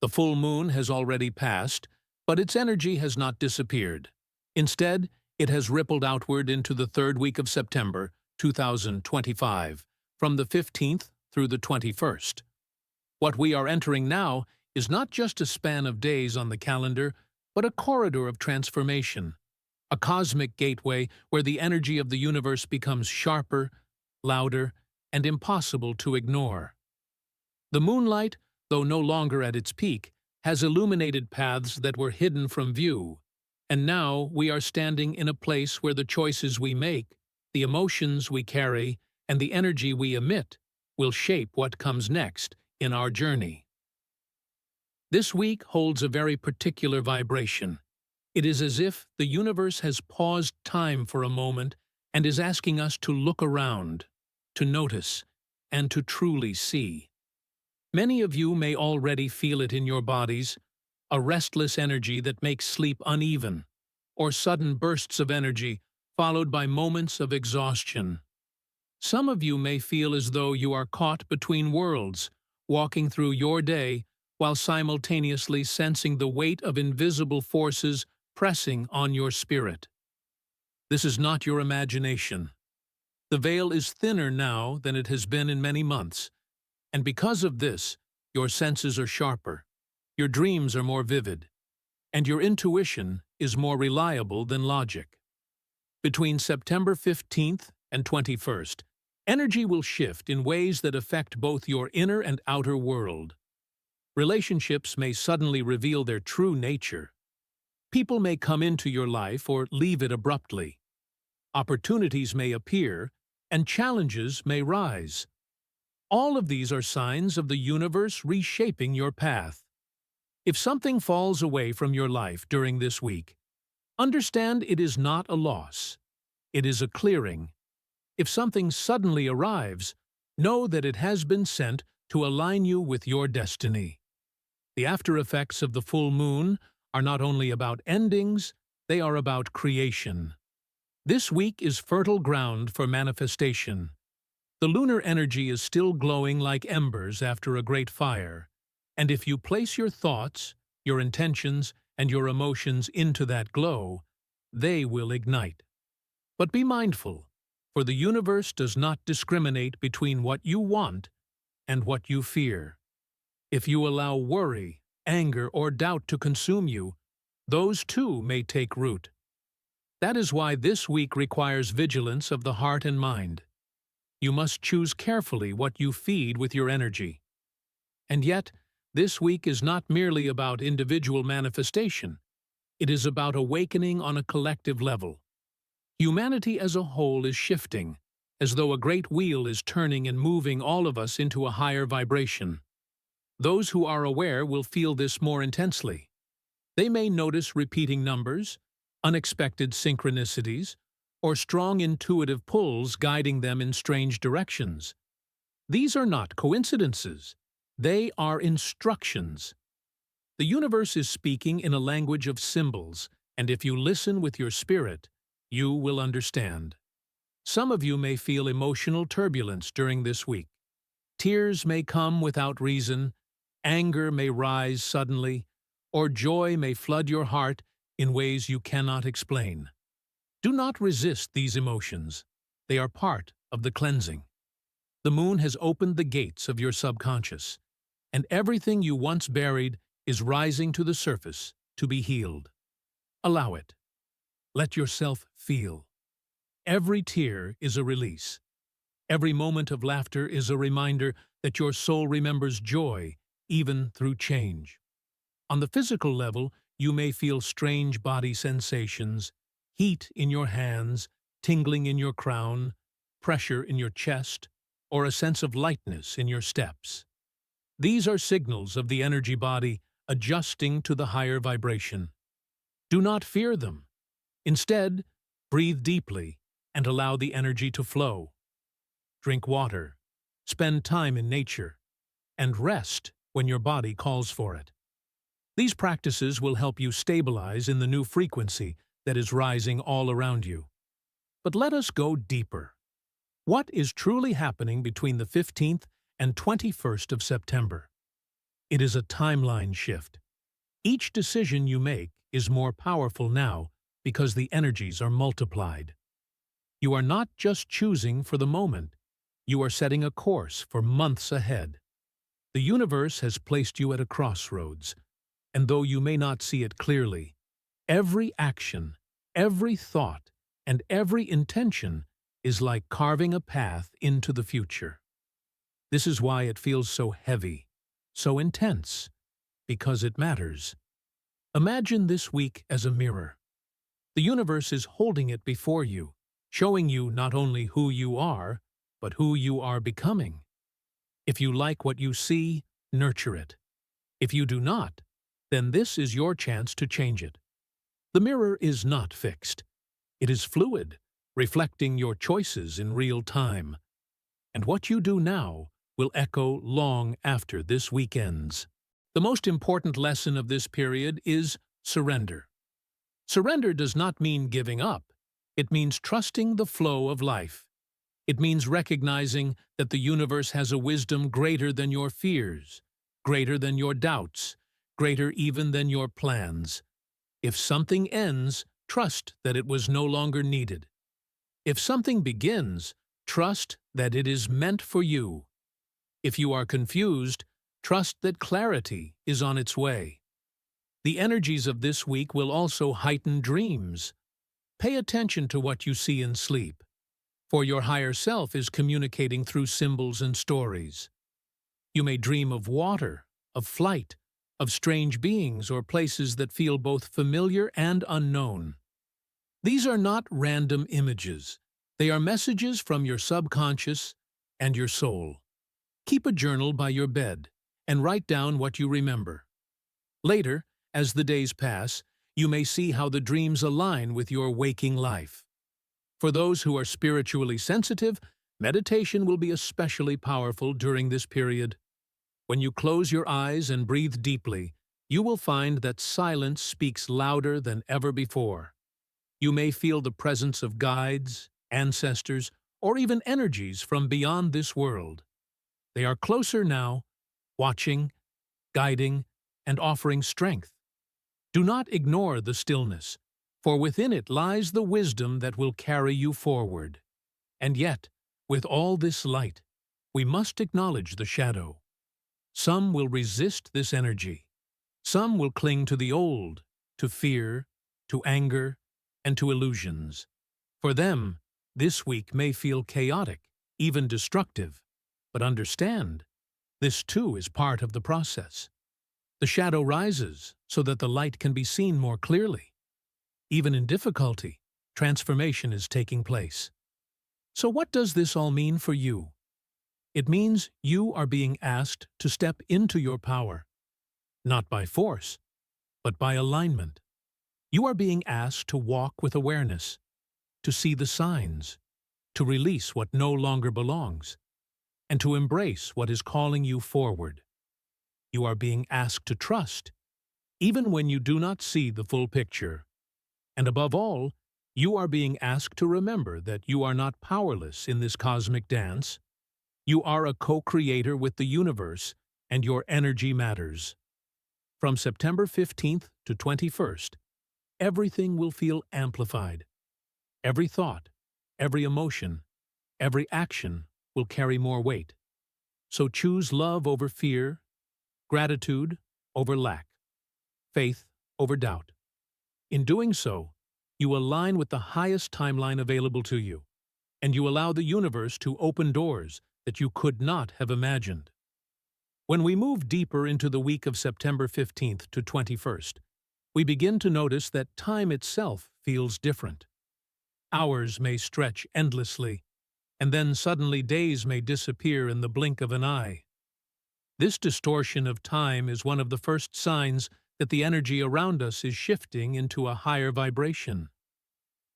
The full moon has already passed, but its energy has not disappeared. Instead, it has rippled outward into the third week of September 2025, from the 15th through the 21st. What we are entering now is not just a span of days on the calendar, but a corridor of transformation, a cosmic gateway where the energy of the universe becomes sharper, louder, and impossible to ignore. The moonlight, though no longer at its peak, has illuminated paths that were hidden from view, and now we are standing in a place where the choices we make, the emotions we carry, and the energy we emit will shape what comes next in our journey. This week holds a very particular vibration. It is as if the universe has paused time for a moment and is asking us to look around, to notice, and to truly see. Many of you may already feel it in your bodies, a restless energy that makes sleep uneven, or sudden bursts of energy followed by moments of exhaustion. Some of you may feel as though you are caught between worlds, walking through your day while simultaneously sensing the weight of invisible forces pressing on your spirit. This is not your imagination. The veil is thinner now than it has been in many months, and because of this, your senses are sharper, your dreams are more vivid, and your intuition is more reliable than logic. Between September 15th and 21st, energy will shift in ways that affect both your inner and outer world. Relationships may suddenly reveal their true nature. People may come into your life or leave it abruptly. Opportunities may appear, and challenges may rise. All of these are signs of the universe reshaping your path. If something falls away from your life during this week, understand it is not a loss. It is a clearing. If something suddenly arrives, know that it has been sent to align you with your destiny. The after effects of the full moon are not only about endings, they are about creation. This week is fertile ground for manifestation. The lunar energy is still glowing like embers after a great fire, and if you place your thoughts, your intentions, and your emotions into that glow, they will ignite. But be mindful, for the universe does not discriminate between what you want and what you fear. If you allow worry, anger, or doubt to consume you, those too may take root. That is why this week requires vigilance of the heart and mind. You must choose carefully what you feed with your energy. And yet, this week is not merely about individual manifestation. It is about awakening on a collective level. Humanity as a whole is shifting, as though a great wheel is turning and moving all of us into a higher vibration. Those who are aware will feel this more intensely. They may notice repeating numbers, unexpected synchronicities, or strong intuitive pulls guiding them in strange directions. These are not coincidences. They are instructions. The universe is speaking in a language of symbols, and if you listen with your spirit, you will understand. Some of you may feel emotional turbulence during this week. Tears may come without reason, anger may rise suddenly, or joy may flood your heart in ways you cannot explain. Do not resist these emotions. They are part of the cleansing. The moon has opened the gates of your subconscious, and everything you once buried is rising to the surface to be healed. Allow it. Let yourself feel. Every tear is a release. Every moment of laughter is a reminder that your soul remembers joy, even through change. On the physical level, you may feel strange body sensations, heat in your hands, tingling in your crown, pressure in your chest, or a sense of lightness in your steps. These are signals of the energy body adjusting to the higher vibration. Do not fear them. Instead, breathe deeply and allow the energy to flow. Drink water, spend time in nature, and rest when your body calls for it. These practices will help you stabilize in the new frequency that is rising all around you. But let us go deeper. What is truly happening between the 15th and 21st of September? It is a timeline shift. Each decision you make is more powerful now because the energies are multiplied. You are not just choosing for the moment, you are setting a course for months ahead. The universe has placed you at a crossroads, and though you may not see it clearly, every action, every thought, and every intention is like carving a path into the future. This is why it feels so heavy, so intense, because it matters. Imagine this week as a mirror. The universe is holding it before you, showing you not only who you are, but who you are becoming. If you like what you see, nurture it. If you do not, then this is your chance to change it. The mirror is not fixed. It is fluid, reflecting your choices in real time. And what you do now will echo long after this week ends. The most important lesson of this period is surrender. Surrender does not mean giving up. It means trusting the flow of life. It means recognizing that the universe has a wisdom greater than your fears, greater than your doubts, greater even than your plans. If something ends, trust that it was no longer needed. If something begins, trust that it is meant for you. If you are confused, trust that clarity is on its way. The energies of this week will also heighten dreams. Pay attention to what you see in sleep, for your higher self is communicating through symbols and stories. You may dream of water, of flight, of strange beings or places that feel both familiar and unknown. These are not random images. They are messages from your subconscious and your soul. Keep a journal by your bed and write down what you remember. Later, as the days pass, you may see how the dreams align with your waking life. For those who are spiritually sensitive, meditation will be especially powerful during this period. When you close your eyes and breathe deeply, you will find that silence speaks louder than ever before. You may feel the presence of guides, ancestors, or even energies from beyond this world. They are closer now, watching, guiding, and offering strength. Do not ignore the stillness, for within it lies the wisdom that will carry you forward. And yet, with all this light, we must acknowledge the shadow. Some will resist this energy. Some will cling to the old, to fear, to anger, and to illusions. For them, this week may feel chaotic, even destructive. But understand, this too is part of the process. The shadow rises so that the light can be seen more clearly. Even in difficulty, transformation is taking place. So what does this all mean for you? It means you are being asked to step into your power, not by force, but by alignment. You are being asked to walk with awareness, to see the signs, to release what no longer belongs, and to embrace what is calling you forward. You are being asked to trust, even when you do not see the full picture. And above all, you are being asked to remember that you are not powerless in this cosmic dance. You are a co-creator with the universe, and your energy matters. From September 15th to 21st, everything will feel amplified. Every thought, every emotion, every action will carry more weight. So choose love over fear, gratitude over lack, faith over doubt. In doing so, you align with the highest timeline available to you, and you allow the universe to open doors that you could not have imagined. When we move deeper into the week of September 15th to 21st, we begin to notice that time itself feels different. Hours may stretch endlessly, and then suddenly days may disappear in the blink of an eye. This distortion of time is one of the first signs that the energy around us is shifting into a higher vibration.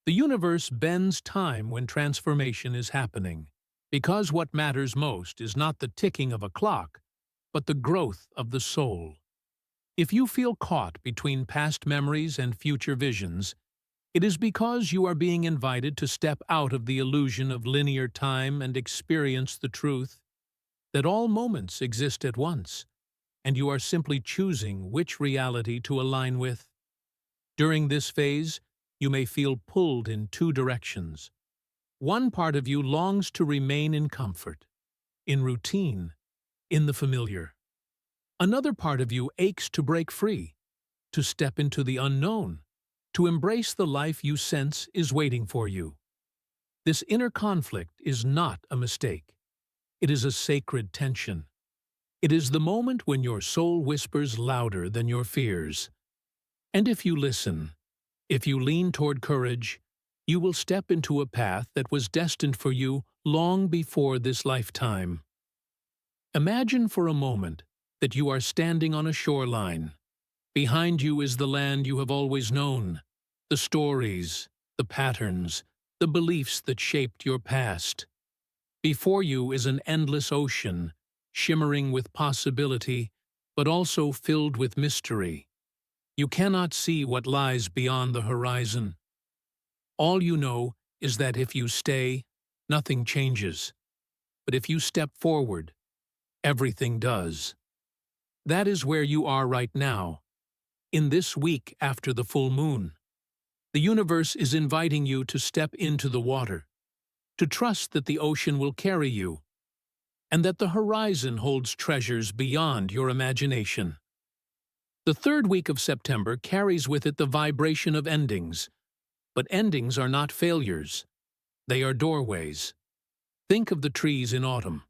The universe bends time when transformation is happening, because what matters most is not the ticking of a clock, but the growth of the soul. If you feel caught between past memories and future visions, it is because you are being invited to step out of the illusion of linear time and experience the truth that all moments exist at once, and you are simply choosing which reality to align with. During this phase, you may feel pulled in two directions. One part of you longs to remain in comfort, in routine, in the familiar. Another part of you aches to break free, to step into the unknown, to embrace the life you sense is waiting for you. This inner conflict is not a mistake. It is a sacred tension. It is the moment when your soul whispers louder than your fears. And if you listen, if you lean toward courage, you will step into a path that was destined for you long before this lifetime. Imagine for a moment that you are standing on a shoreline. Behind you is the land you have always known, the stories, the patterns, the beliefs that shaped your past. Before you is an endless ocean, shimmering with possibility, but also filled with mystery. You cannot see what lies beyond the horizon. All you know is that if you stay, nothing changes. But if you step forward, everything does. That is where you are right now, in this week after the full moon. The universe is inviting you to step into the water, to trust that the ocean will carry you, and that the horizon holds treasures beyond your imagination. The third week of September carries with it the vibration of endings, but endings are not failures. They are doorways. Think of the trees in autumn.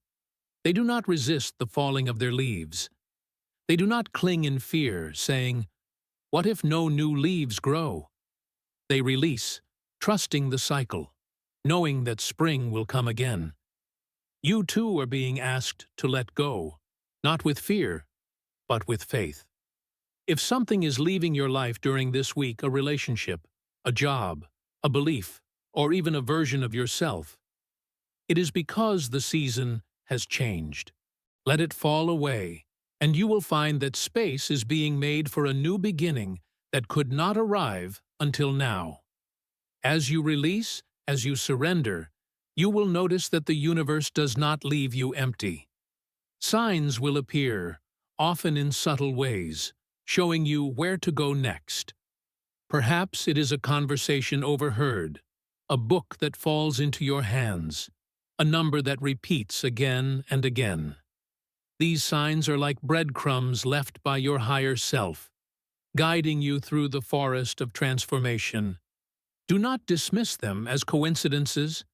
They do not resist the falling of their leaves. They do not cling in fear, saying, "What if no new leaves grow?" They release, trusting the cycle, knowing that spring will come again. You too are being asked to let go, not with fear, but with faith. If something is leaving your life during this week, a relationship, a job, a belief, or even a version of yourself, it is because the season has changed. Let it fall away, and you will find that space is being made for a new beginning that could not arrive until now. As you release, as you surrender, you will notice that the universe does not leave you empty. Signs will appear, often in subtle ways, showing you where to go next. Perhaps it is a conversation overheard, a book that falls into your hands, a number that repeats again and again. These signs are like breadcrumbs left by your higher self, guiding you through the forest of transformation. Do not dismiss them as coincidences.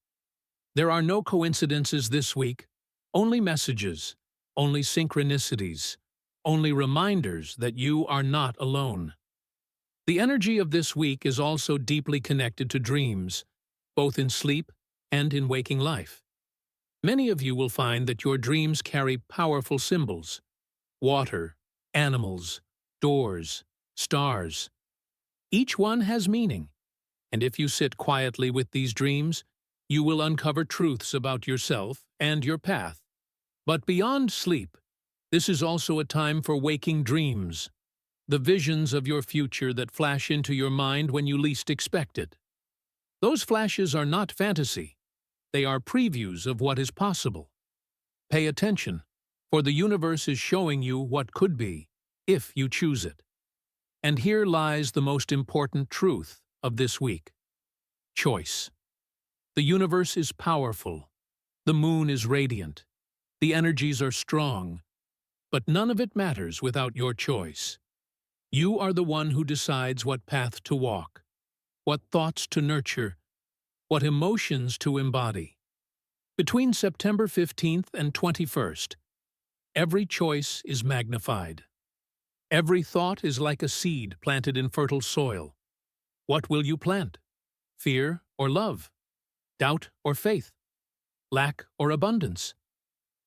There are no coincidences this week, only messages, only synchronicities, only reminders that you are not alone. The energy of this week is also deeply connected to dreams, both in sleep and in waking life. Many of you will find that your dreams carry powerful symbols: water, animals, doors, stars. Each one has meaning, and if you sit quietly with these dreams, you will uncover truths about yourself and your path. But beyond sleep, this is also a time for waking dreams, the visions of your future that flash into your mind when you least expect it. Those flashes are not fantasy. They are previews of what is possible. Pay attention, for the universe is showing you what could be, if you choose it. And here lies the most important truth of this week: choice. The universe is powerful. The moon is radiant. The energies are strong. But none of it matters without your choice. You are the one who decides what path to walk, what thoughts to nurture, what emotions to embody. Between September 15th and 21st, every choice is magnified. Every thought is like a seed planted in fertile soil. What will you plant? Fear or love? Doubt or faith? Lack or abundance?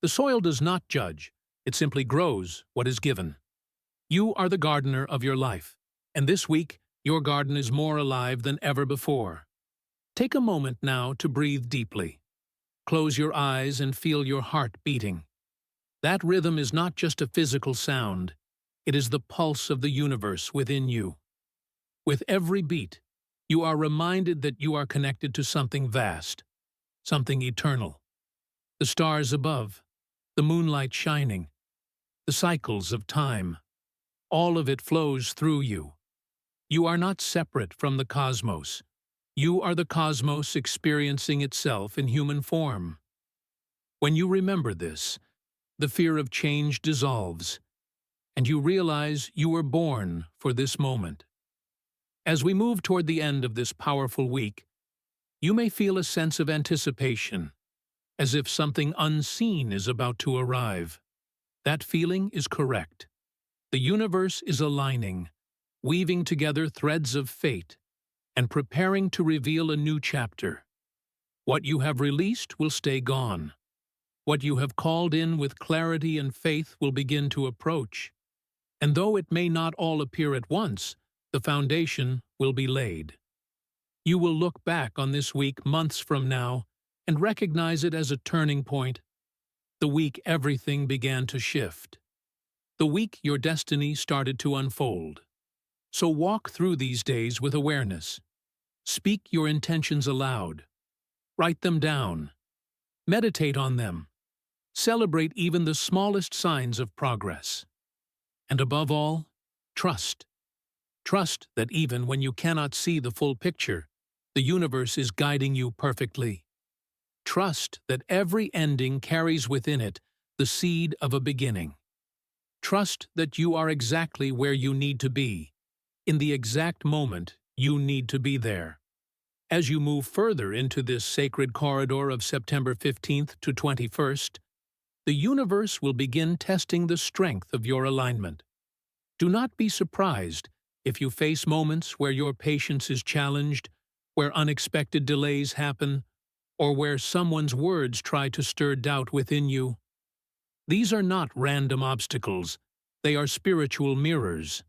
The soil does not judge. It simply grows what is given. You are the gardener of your life, and this week, your garden is more alive than ever before. Take a moment now to breathe deeply. Close your eyes and feel your heart beating. That rhythm is not just a physical sound. It is the pulse of the universe within you. With every beat, you are reminded that you are connected to something vast, something eternal. The stars above, the moonlight shining, the cycles of time. All of it flows through you. You are not separate from the cosmos. You are the cosmos experiencing itself in human form. When you remember this, the fear of change dissolves, and you realize you were born for this moment. As we move toward the end of this powerful week, you may feel a sense of anticipation, as if something unseen is about to arrive. That feeling is correct. The universe is aligning, weaving together threads of fate, and preparing to reveal a new chapter. What you have released will stay gone. What you have called in with clarity and faith will begin to approach. And though it may not all appear at once, the foundation will be laid. You will look back on this week months from now and recognize it as a turning point, the week everything began to shift, the week your destiny started to unfold. So walk through these days with awareness. Speak your intentions aloud. Write them down. Meditate on them. Celebrate even the smallest signs of progress. And above all, trust. Trust that even when you cannot see the full picture, the universe is guiding you perfectly. Trust that every ending carries within it the seed of a beginning. Trust that you are exactly where you need to be, in the exact moment you need to be there. As you move further into this sacred corridor of September 15th to 21st, the universe will begin testing the strength of your alignment. Do not be surprised if you face moments where your patience is challenged, where unexpected delays happen, or where someone's words try to stir doubt within you. These are not random obstacles, they are spiritual mirrors.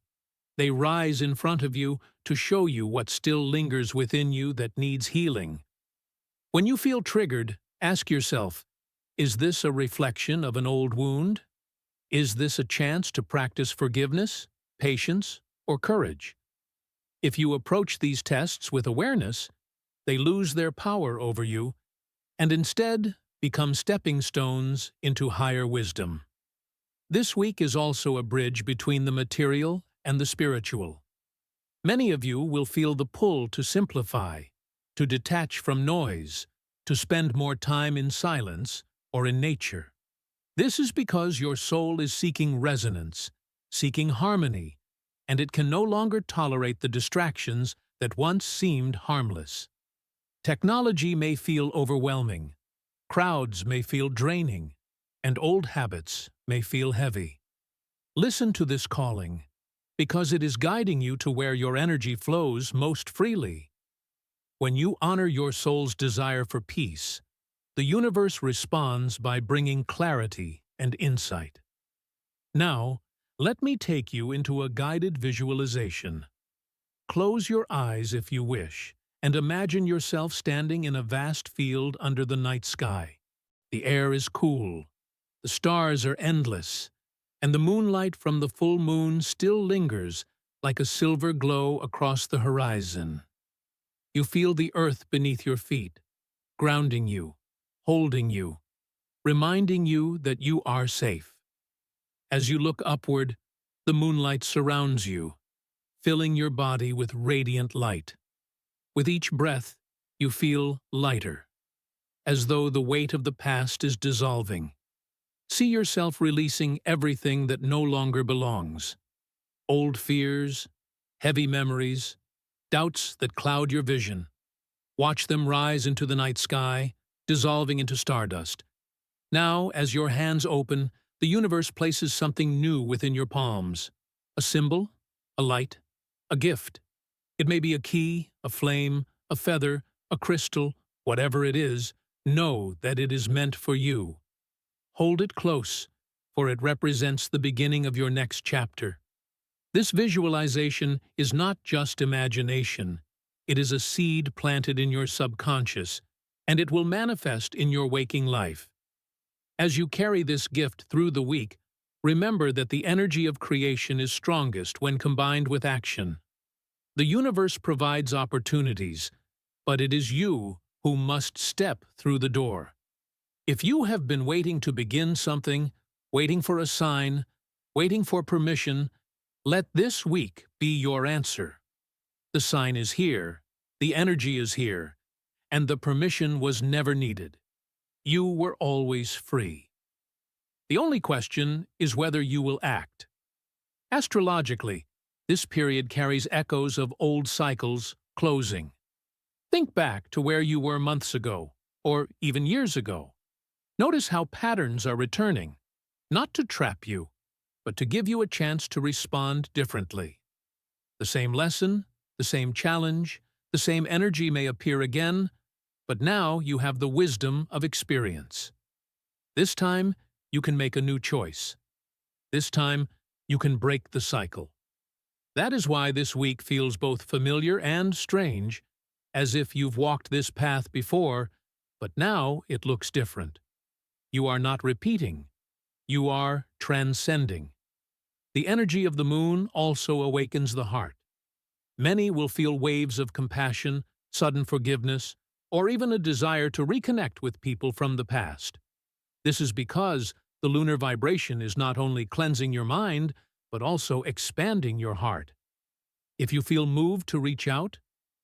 They rise in front of you to show you what still lingers within you that needs healing. When you feel triggered, ask yourself, is this a reflection of an old wound? Is this a chance to practice forgiveness, patience, or courage? If you approach these tests with awareness, they lose their power over you and instead become stepping stones into higher wisdom. This week is also a bridge between the material and the spiritual. Many of you will feel the pull to simplify, to detach from noise, to spend more time in silence or in nature. This is because your soul is seeking resonance, seeking harmony, and it can no longer tolerate the distractions that once seemed harmless. Technology may feel overwhelming, crowds may feel draining, and old habits may feel heavy. Listen to this calling, because it is guiding you to where your energy flows most freely. When you honor your soul's desire for peace, the universe responds by bringing clarity and insight. Now, let me take you into a guided visualization. Close your eyes if you wish, and imagine yourself standing in a vast field under the night sky. The air is cool, the stars are endless, and the moonlight from the full moon still lingers like a silver glow across the horizon. You feel the earth beneath your feet, grounding you, holding you, reminding you that you are safe. As you look upward, the moonlight surrounds you, filling your body with radiant light. With each breath, you feel lighter, as though the weight of the past is dissolving. See yourself releasing everything that no longer belongs. Old fears, heavy memories, doubts that cloud your vision. Watch them rise into the night sky, dissolving into stardust. Now, as your hands open, the universe places something new within your palms. A symbol, a light, a gift. It may be a key, a flame, a feather, a crystal, whatever it is, know that it is meant for you. Hold it close, for it represents the beginning of your next chapter. This visualization is not just imagination. It is a seed planted in your subconscious, and it will manifest in your waking life. As you carry this gift through the week, remember that the energy of creation is strongest when combined with action. The universe provides opportunities, but it is you who must step through the door. If you have been waiting to begin something, waiting for a sign, waiting for permission, let this week be your answer. The sign is here, the energy is here, and the permission was never needed. You were always free. The only question is whether you will act. Astrologically, this period carries echoes of old cycles closing. Think back to where you were months ago, or even years ago. Notice how patterns are returning, not to trap you, but to give you a chance to respond differently. The same lesson, the same challenge, the same energy may appear again, but now you have the wisdom of experience. This time, you can make a new choice. This time, you can break the cycle. That is why this week feels both familiar and strange, as if you've walked this path before, but now it looks different. You are not repeating. You are transcending. The energy of the moon also awakens the heart. Many will feel waves of compassion, sudden forgiveness, or even a desire to reconnect with people from the past. This is because the lunar vibration is not only cleansing your mind, but also expanding your heart. If you feel moved to reach out,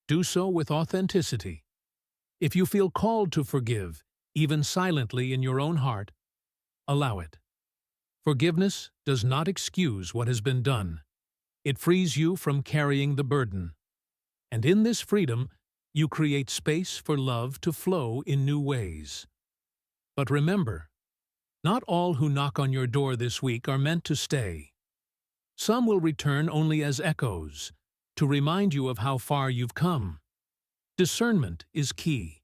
do so with authenticity. If you feel called to forgive, even silently in your own heart, allow it. Forgiveness does not excuse what has been done. It frees you from carrying the burden. And in this freedom, you create space for love to flow in new ways. But remember, not all who knock on your door this week are meant to stay. Some will return only as echoes, to remind you of how far you've come. Discernment is key.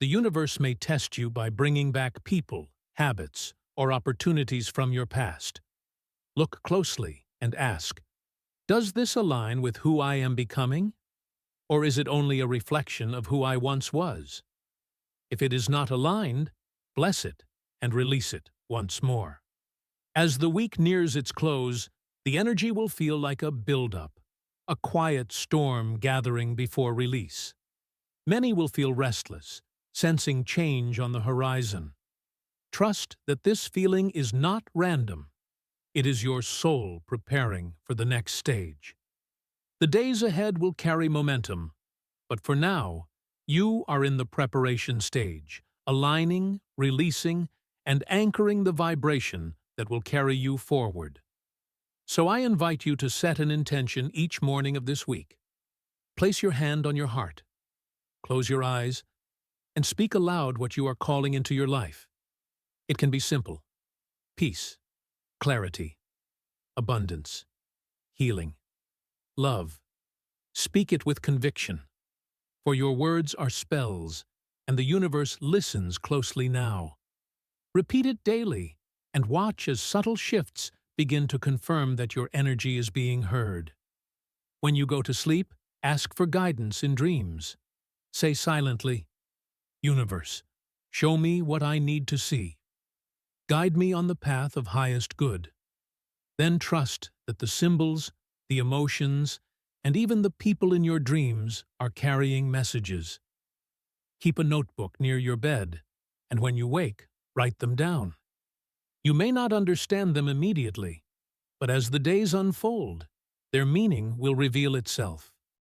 The universe may test you by bringing back people, habits, or opportunities from your past. Look closely and ask, does this align with who I am becoming? Or is it only a reflection of who I once was? If it is not aligned, bless it and release it once more. As the week nears its close, the energy will feel like a build-up, a quiet storm gathering before release. Many will feel restless, sensing change on the horizon. Trust that this feeling is not random. It is your soul preparing for the next stage. The days ahead will carry momentum, but for now, you are in the preparation stage, aligning, releasing, and anchoring the vibration that will carry you forward. So I invite you to set an intention each morning of this week. Place your hand on your heart, close your eyes, and speak aloud what you are calling into your life. It can be simple: peace, clarity, abundance, healing, love. Speak it with conviction, for your words are spells, and the universe listens closely now. Repeat it daily, and watch as subtle shifts begin to confirm that your energy is being heard. When you go to sleep, ask for guidance in dreams. Say silently, "Universe, show me what I need to see. Guide me on the path of highest good." Then trust that the symbols, the emotions, and even the people in your dreams are carrying messages. Keep a notebook near your bed, and when you wake, write them down. You may not understand them immediately, but as the days unfold, their meaning will reveal itself.